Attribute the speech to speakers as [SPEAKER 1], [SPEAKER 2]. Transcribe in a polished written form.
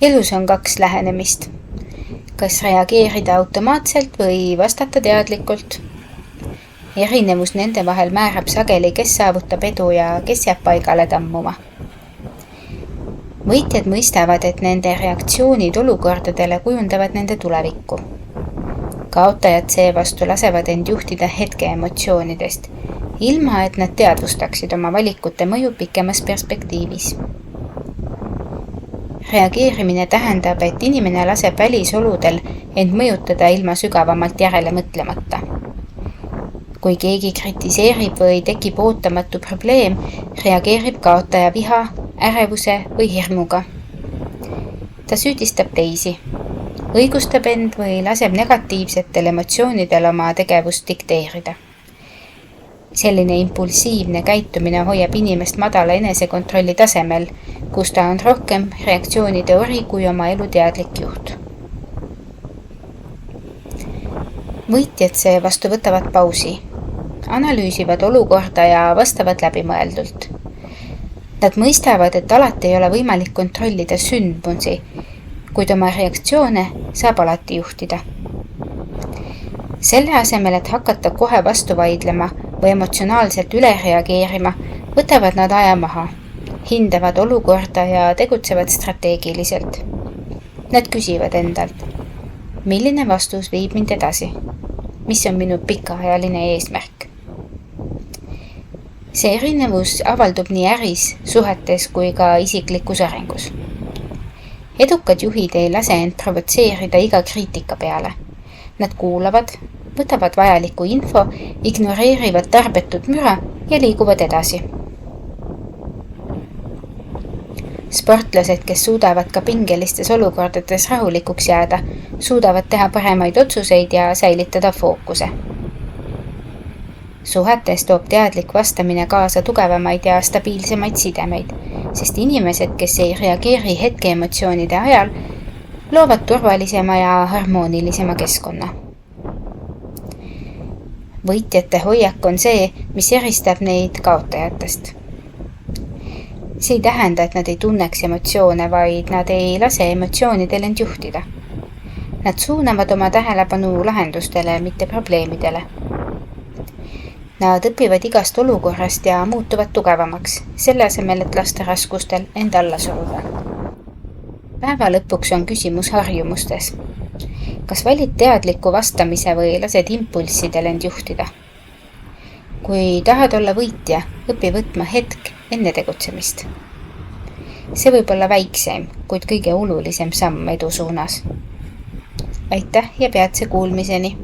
[SPEAKER 1] Elus on 2 lähenemist. Kas reageerida automaatselt või vastata teadlikult? Erinevus nende vahel määrab sageli, kes saavutab edu ja kes jääb paigale tammuma. Võitjad mõistavad, et nende reaktsioonid olukordadele kujundavad nende tulevikku. Kaotajad seevastu lasevad end juhtida hetke emotsioonidest, ilma et nad teadvustaksid oma valikute mõju pikemas perspektiivis. Reageerimine tähendab, et inimene laseb välisoludel end mõjutada ilma sügavamalt järele mõtlemata. Kui keegi kritiseerib või tekib ootamatu probleem, reageerib kaotaja viha, ärevuse või hirmuga. Ta süüdistab teisi, õigustab end või laseb negatiivsetel emotsioonidel oma tegevust dikteerida. Selline impulsiivne käitumine hoiab inimest madala enesekontrolli tasemel, kus ta on rohkem reaktsioonide ori kui oma elu teadlik juht. Võitjad seevastu võtavad pausi, analüüsivad olukorda ja vastavad läbimõeldult. Nad mõistavad, et alati ei ole võimalik kontrollida sündmusi, kuid oma reaktsioone saab alati juhtida. Selle asemel, et hakata kohe vastu vaidlema või emotsionaalselt üle reageerima, võtavad nad aja maha, hindavad olukorda ja tegutsevad strateegiliselt. Nad küsivad endalt, milline vastus viib mind edasi? Mis on minu pikaajaline eesmärk? See erinevus avaldub nii äris, suhetes kui ka isiklikus arengus. Edukad juhid ei lase end provotseerida iga kriitika peale. Nad kuulavad, võtavad vajaliku info, ignoreerivad tarbetut müra ja liiguvad edasi. Sportlased, kes suudavad ka pingelistes olukordades rahulikuks jääda, suudavad teha paremaid otsuseid ja säilitada fookuse. Suhetes toob teadlik vastamine kaasa tugevamaid ja stabiilsemaid sidemeid, sest inimesed, kes ei reageeri hetke emotsioonide ajal, loovad turvalisema ja harmoonilisema keskkonna. Võitjate hoiak on see, mis eristab neid kaotajatest. See ei tähenda, et nad ei tunneks emotsioone, vaid nad ei lase emotsioonidel end juhtida. Nad suunavad oma tähelepanu lahendustele, mitte probleemidele. Nad õpivad igast olukorrast ja muutuvad tugevamaks, selle asemel, et lasta raskustel end alla suruda. Päeva lõpuks on küsimus harjumustes. Kas valid teadliku vastamise või lased impulssidel end juhtida? Kui tahad olla võitja, õpi võtma hetk enne tegutsemist. See võib olla väiksem, kuid kõige olulisem samm edu suunas. Aitäh ja peatse kuulmiseni!